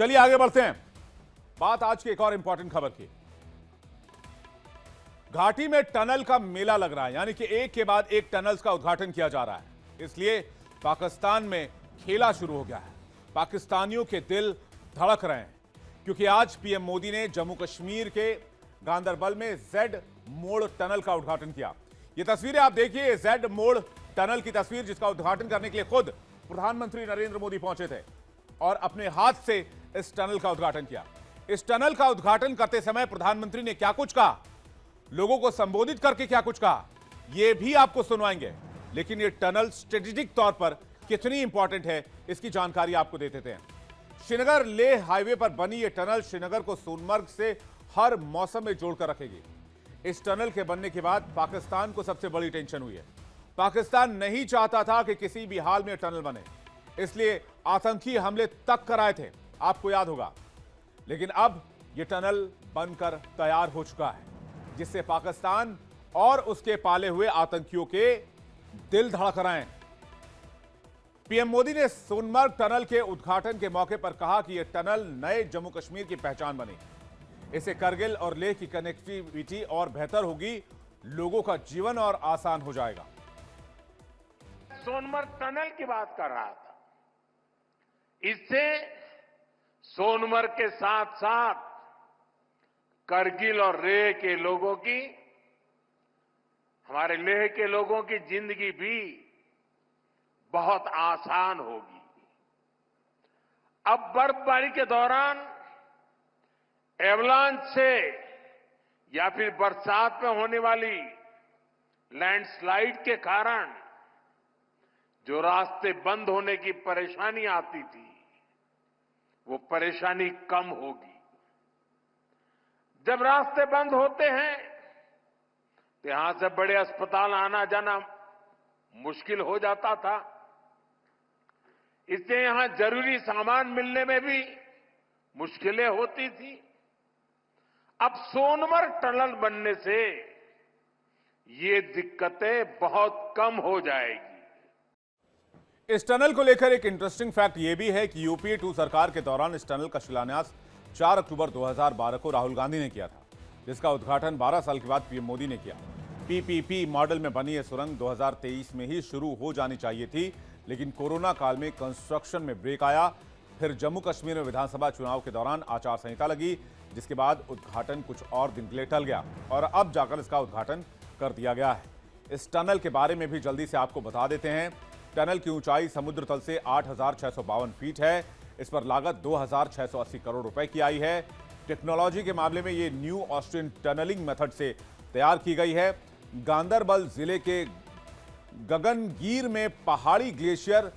चलिए आगे बढ़ते हैं। बात आज की एक और इंपॉर्टेंट खबर की। घाटी में टनल का मेला लग रहा है, यानी कि एक के बाद एक टनल्स का उद्घाटन किया जा रहा है। इसलिए पाकिस्तान में खेला शुरू हो गया है। पाकिस्तानियों के दिल धड़क रहे हैं क्योंकि आज पीएम मोदी ने जम्मू कश्मीर के गांदरबल में जेड मोड़ टनल का उद्घाटन किया। ये तस्वीरें आप देखिए, जेड मोड़ टनल की तस्वीर, जिसका उद्घाटन करने के लिए खुद प्रधानमंत्री नरेंद्र मोदी पहुंचे थे और अपने हाथ से इस टनल का उद्घाटन किया। इस टनल का उद्घाटन करते समय प्रधानमंत्री ने क्या कुछ कहा, लोगों को संबोधित करके क्या कुछ कहा, यह भी आपको सुनवाएंगे। लेकिन यह टनल स्ट्रेटेजिक तौर पर कितनी इंपॉर्टेंट है, इसकी जानकारी आपको दे देते हैं। श्रीनगर लेह हाईवे पर बनी यह टनल श्रीनगर को सोनमर्ग से हर मौसम में जोड़कर रखेगी। इस टनल के बनने के बाद पाकिस्तान को सबसे बड़ी टेंशन हुई है। पाकिस्तान नहीं चाहता था कि किसी भी हाल में टनल बने, इसलिए आतंकी हमले तक कराए थे, आपको याद होगा। लेकिन अब यह टनल बनकर तैयार हो चुका है, जिससे पाकिस्तान और उसके पाले हुए आतंकियों के दिल धड़क रहे हैं। पीएम मोदी ने सोनमर्ग टनल के उद्घाटन के मौके पर कहा कि यह टनल नए जम्मू कश्मीर की पहचान बनेगी। इससे करगिल और लेह की कनेक्टिविटी और बेहतर होगी, लोगों का जीवन और आसान हो जाएगा। सोनमर्ग टनल की बात कर रहा था। इससे सोनमर्ग के साथ साथ करगिल और लेह के लोगों की, हमारे लेह के लोगों की जिंदगी भी बहुत आसान होगी। अब बर्फबारी के दौरान एवलांच से या फिर बरसात में होने वाली लैंडस्लाइड के कारण जो रास्ते बंद होने की परेशानी आती थी, वो परेशानी कम होगी। जब रास्ते बंद होते हैं तो यहां से बड़े अस्पताल आना जाना मुश्किल हो जाता था। इससे यहां जरूरी सामान मिलने में भी मुश्किलें होती थी। अब सोनमर्ग टनल बनने से ये दिक्कतें बहुत कम हो जाएगी। इस टनल को लेकर एक इंटरेस्टिंग फैक्ट यह भी है कि यूपीए 2 सरकार के दौरान इस टनल का शिलान्यास 4 अक्टूबर 2012 को राहुल गांधी ने किया था, जिसका उद्घाटन 12 साल के बाद पीएम मोदी ने किया। पीपीपी मॉडल में बनी यह सुरंग 2023 में ही शुरू हो जानी चाहिए थी, लेकिन कोरोना काल में कंस्ट्रक्शन में ब्रेक आया। फिर जम्मू कश्मीर में विधानसभा चुनाव के दौरान आचार संहिता लगी, जिसके बाद उद्घाटन कुछ और दिन के लिए टल गया और अब जाकर इसका उद्घाटन कर दिया गया है। इस टनल के बारे में भी जल्दी से आपको बता देते हैं। टनल की ऊंचाई समुद्र तल से 8,652 फीट है। इस पर लागत 2,680 करोड़ रुपए की आई है। टेक्नोलॉजी के मामले में ये न्यू ऑस्ट्रियन टनलिंग मेथड से तैयार की गई है। गांदरबल जिले के गगनगीर में पहाड़ी ग्लेशियर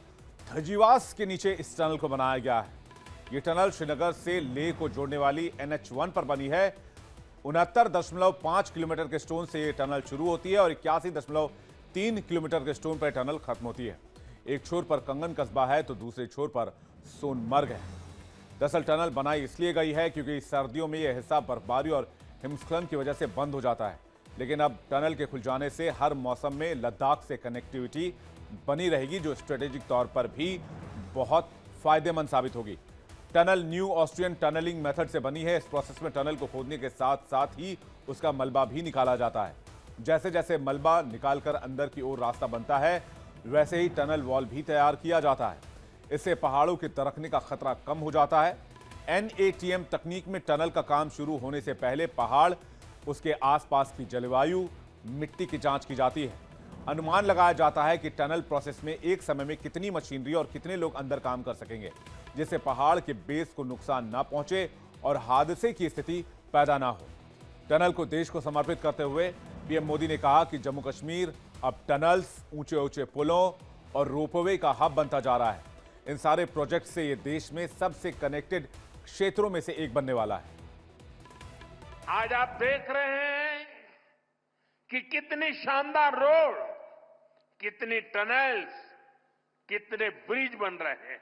धजीवास के नीचे इस टनल को बनाया गया है। यह टनल श्रीनगर से लेह को जोड़ने वाली NH1 पर बनी है। 69.5 किलोमीटर के स्टोन से यह टनल शुरू होती है और 81.3 किलोमीटर के स्टोन पर टनल खत्म होती है। एक छोर पर कंगन कस्बा है तो दूसरे छोर पर सोनमर्ग है। दरअसल टनल बनाई इसलिए गई है क्योंकि सर्दियों में यह हिस्सा बर्फबारी और हिमस्खलन की वजह से बंद हो जाता है, लेकिन अब टनल के खुल जाने से हर मौसम में लद्दाख से कनेक्टिविटी बनी रहेगी, जो स्ट्रेटेजिक तौर पर भी बहुत फायदेमंद साबित होगी। Tunnel new Austrian tunnelling method से बनी है। इस प्रोसेस में टनल को खोदने के साथ साथ ही उसका मलबा भी निकाला जाता है। जैसे जैसे मलबा निकालकर अंदर की ओर रास्ता बनता है, वैसे ही टनल वॉल भी तैयार किया जाता है। इससे पहाड़ों के दरकने का खतरा कम हो जाता है। NATM तकनीक में टनल का काम शुरू होने से पहले पहाड़, उसके आसपास की जलवायु, मिट्टी की जांच की जाती है। अनुमान लगाया जाता है कि टनल प्रोसेस में एक समय में कितनी मशीनरी और कितने लोग अंदर काम कर सकेंगे, जिससे पहाड़ के बेस को नुकसान ना पहुंचे और हादसे की स्थिति पैदा ना हो। टनल को देश को समर्पित करते हुए पीएम मोदी ने कहा कि जम्मू कश्मीर अब टनल्स, ऊंचे ऊंचे पुलों और रोपवे का हब बनता जा रहा है। इन सारे प्रोजेक्ट से यह देश में सबसे कनेक्टेड क्षेत्रों में से एक बनने वाला है। आज आप देख रहे हैं कि कितनी शानदार रोड, कितनी टनल्स, कितने ब्रिज बन रहे हैं।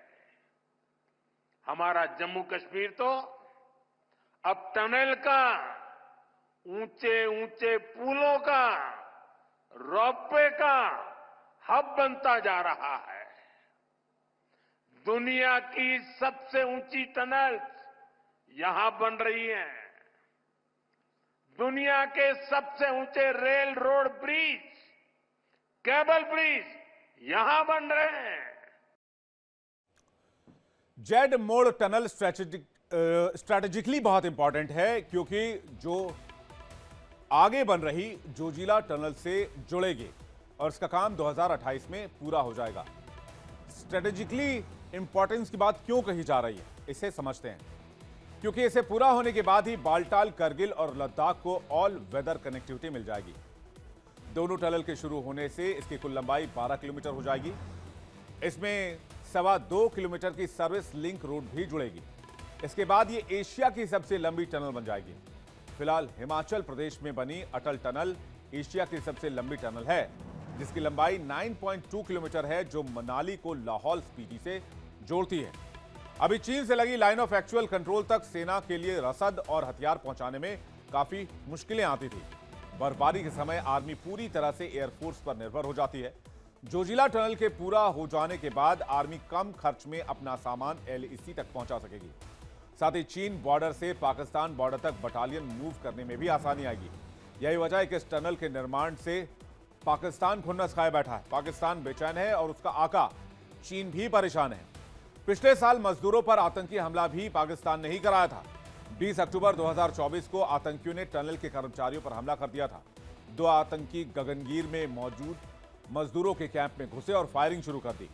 हमारा जम्मू कश्मीर तो अब टनल का, ऊंचे ऊंचे पुलों का, रोपवे का हब बनता जा रहा है। दुनिया की सबसे ऊंची टनल यहां बन रही है। दुनिया के सबसे ऊंचे rail road bridge, cable bridge यहां बन रहे हैं। जेड मोड़ टनल स्ट्रैटेजिकली बहुत इंपॉर्टेंट है क्योंकि जो आगे बन रही जोजिला टनल से जुड़ेगी और इसका काम 2028 में पूरा हो जाएगा। स्ट्रैटेजिकली इंपॉर्टेंस की बात क्यों कही जा रही है, इसे समझते हैं। क्योंकि इसे पूरा होने के बाद ही बालटाल, करगिल और लद्दाख को ऑल वेदर कनेक्टिविटी मिल जाएगी। दोनों टनल के शुरू होने से इसकी कुल लंबाई 12 किलोमीटर हो जाएगी। इसमें 2.25 किलोमीटर की सर्विस लिंक रोड भी जुड़ेगी। इसके बाद ये एशिया की सबसे लंबी टनल बन जाएगी। फिलहाल हिमाचल प्रदेश में बनी अटल टनल एशिया की सबसे लंबी टनल है, जिसकी लंबाई 9.2 किलोमीटर है, जो मनाली को लाहौल स्पीति से जोड़ती है। अभी चीन से लगी लाइन ऑफ एक्चुअल कंट्रोल तक सेना के लिए रसद और हथियार पहुंचाने में काफी मुश्किलें आती थी। बर्फबारी के समय आर्मी पूरी तरह से एयरफोर्स पर निर्भर हो जाती है। जोजिला टनल के पूरा हो जाने के बाद आर्मी कम खर्च में अपना सामान LAC तक पहुंचा सकेगी। साथ ही चीन बॉर्डर से पाकिस्तान बॉर्डर तक बटालियन मूव करने में भी आसानी आएगी। यही वजह है कि इस टनल के निर्माण से पाकिस्तान खुन्नस खाए बैठा है। पाकिस्तान बेचैन है और उसका आका चीन भी परेशान है। पिछले साल मजदूरों पर आतंकी हमला भी पाकिस्तान ने ही कराया था। 20 अक्टूबर 2024 को आतंकियों ने टनल के कर्मचारियों पर हमला कर दिया था। 2 आतंकी गगनगीर में मौजूद मजदूरों के कैंप में घुसे और फायरिंग शुरू कर दी।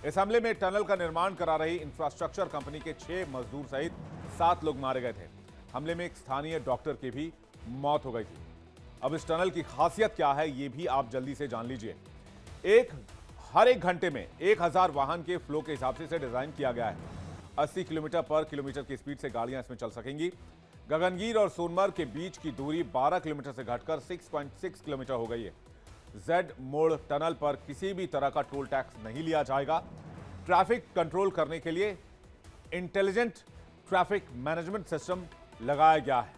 इस हमले में टनल का निर्माण करा रही इंफ्रास्ट्रक्चर कंपनी के 6 मजदूर सहित 7 लोग मारे गए थे। हमले में एक स्थानीय डॉक्टर की भी मौत हो गई थी। अब इस टनल की खासियत क्या है, ये भी आप जल्दी से जान लीजिए। हर एक घंटे में 1000 वाहन के फ्लो के हिसाब से इसे डिजाइन किया गया है। 80 किलोमीटर पर किलोमीटर की स्पीड से गाड़ियां इसमें चल सकेंगी। गगनगीर और सोनमर्ग के बीच की दूरी 12 किलोमीटर से घटकर 6.6 किलोमीटर हो गई है। जेड मोड़ टनल पर किसी भी तरह का टोल टैक्स नहीं लिया जाएगा। ट्रैफिक कंट्रोल करने के लिए इंटेलिजेंट ट्रैफिक मैनेजमेंट सिस्टम लगाया गया है।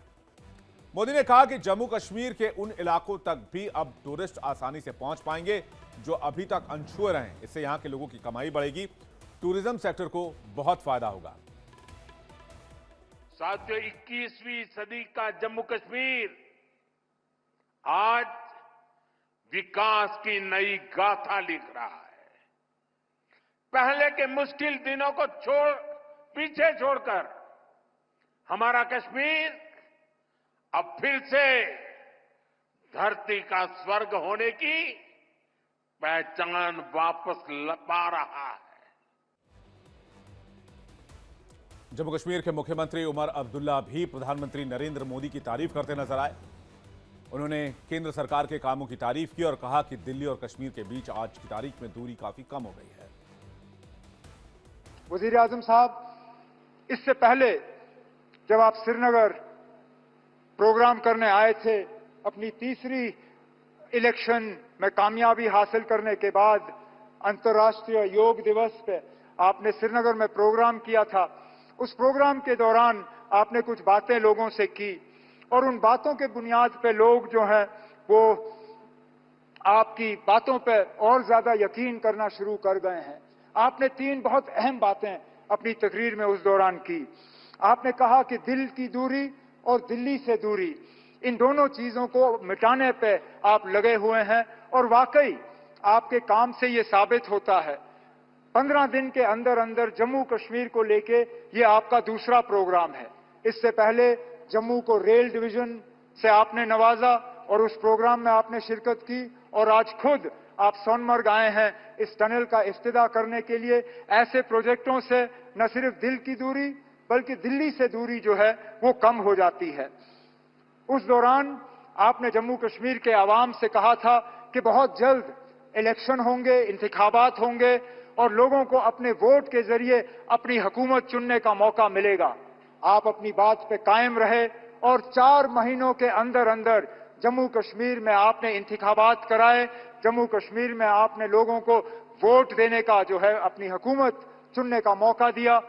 मोदी ने कहा कि जम्मू कश्मीर के उन इलाकों तक भी अब टूरिस्ट आसानी से पहुंच पाएंगे जो अभी तक अनश्योर हैं। इससे यहां के लोगों की कमाई बढ़ेगी, टूरिज्म सेक्टर को बहुत फायदा होगा। साथियों, 21वीं सदी का जम्मू कश्मीर आज विकास की नई गाथा लिख रहा है। पहले के मुश्किल दिनों को पीछे छोड़कर हमारा कश्मीर अब फिर से धरती का स्वर्ग होने की पहचान वापस पा रहा है। जम्मू कश्मीर के मुख्यमंत्री उमर अब्दुल्ला भी प्रधानमंत्री नरेंद्र मोदी की तारीफ करते नजर आए। उन्होंने केंद्र सरकार के कामों की तारीफ की और कहा कि दिल्ली और कश्मीर के बीच आज की तारीख में दूरी काफी कम हो गई है। वजीर आजम साहब, इससे पहले जब आप श्रीनगर प्रोग्राम करने आए थे, अपनी तीसरी इलेक्शन में कामयाबी हासिल करने के बाद अंतर्राष्ट्रीय योग दिवस पे आपने श्रीनगर में प्रोग्राम किया था। उस प्रोग्राम के दौरान आपने कुछ बातें लोगों से की और उन बातों के बुनियाद पे लोग जो हैं वो आपकी बातों पे और ज्यादा यकीन करना शुरू कर गए हैं। आपने 3 बहुत अहम बातें अपनी तकरीर में उस दौरान की। आपने कहा कि दिल की दूरी और दिल्ली से दूरी, इन दोनों चीजों को मिटाने पे आप लगे हुए हैं और वाकई आपके काम से ये साबित होता है। 15 दिन के अंदर अंदर जम्मू कश्मीर को लेके ये आपका दूसरा प्रोग्राम है। इससे पहले जम्मू को रेल डिवीजन से आपने नवाजा और उस प्रोग्राम में आपने शिरकत की और आज खुद आप सोनमर्ग आए हैं इस टनल का इफ्तिदा करने के लिए। ऐसे प्रोजेक्टों से न सिर्फ दिल की दूरी बल्कि दिल्ली से दूरी जो है वो कम हो जाती है। उस दौरान आपने जम्मू कश्मीर के आवाम से कहा था कि बहुत जल्द इलेक्शन होंगे, इंतखाबात होंगे और लोगों को अपने वोट के जरिए अपनी हुकूमत चुनने का मौका मिलेगा। आप अपनी बात पे कायम रहे और 4 महीनों के अंदर अंदर जम्मू कश्मीर में आपने इंतखाबात कराए। जम्मू कश्मीर में आपने लोगों को वोट देने का जो है अपनी हुकूमत चुनने का मौका दिया।